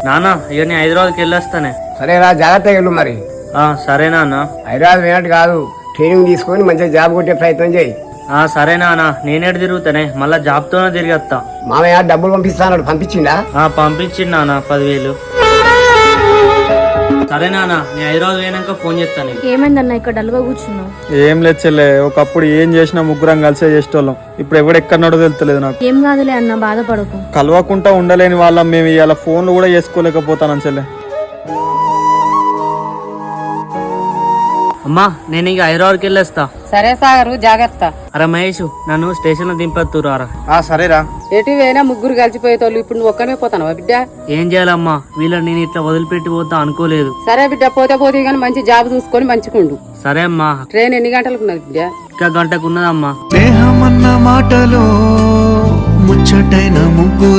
నానా ఇక నేను హైదరాబాద్కి వెళ్ళొస్తానే. సరేరా, జాగ్రత్తగా వెళ్ళు మరి. సరే నాన్న. హైదరాబాద్ పోయినట్టు కాదు, ట్రైనింగ్ తీసుకొని మంచిగా జాబ్ కొట్టే ప్రయత్నం చేయి. సరే నాన్న, నేనేడు తిరుగుతానే, మళ్ళా జాబ్తోనే తిరిగి వస్తా. మామయ్య డబ్బులు పంపిస్తాను, పంపించిందా? పంపించింది నాన్న 10,000. సరే నాన్న, నేను హైదరాబాద్ పోయినాక ఫోన్ చేస్తాను. ఏమైందన్న ఇక్కడ డల్గా కూర్చున్నావు? ఏం లేదు చెల్లె, ఒకప్పుడు ఏం చేసినా ముగ్గురం కలిసే చేసేటోళ్ళం. ఇప్పుడు ఎవడెక్కడన్నాడో తెలుస్తలేదు నాకు. ఏం కాదులే అన్న, బాధపడకు. కలవకుండా ఉండలేని వాళ్ళం మేము, ఇవాళ ఫోన్లు కూడా చేసుకోలేకపోతాను చెల్లె. అమ్మా నేను ఇక హైదరాబాద్కి వెళ్ళేస్తా. సరే సాగరు, జాగ్రత్త. అరే మహేష్, నన్ను స్టేషన్ లో దింపేస్తురా. సరేరా. ఎటు పోయినా ముగ్గురు కలిసిపోయేటోళ్ళు, ఇప్పుడు నువ్వు ఒక్కనే పోతానవా బిడ్డ? ఏం చేయాలమ్మా, వీళ్ళని నేను ఇట్లా వదిలిపెట్టి పోతా అనుకోలేదు. సరే బిడ్డ, పోతే పోతే కానీ మంచి జాబ్ చూసుకొని మంచిగుండు. సరే అమ్మా. ట్రైన్ ఎన్ని గంటలకు ఉన్నది బిడ్డ? ఇంకా గంటకు ఉన్నదమ్మా. స్నేహమన్న మాటలో ముచ్చటైన ముగ్గురు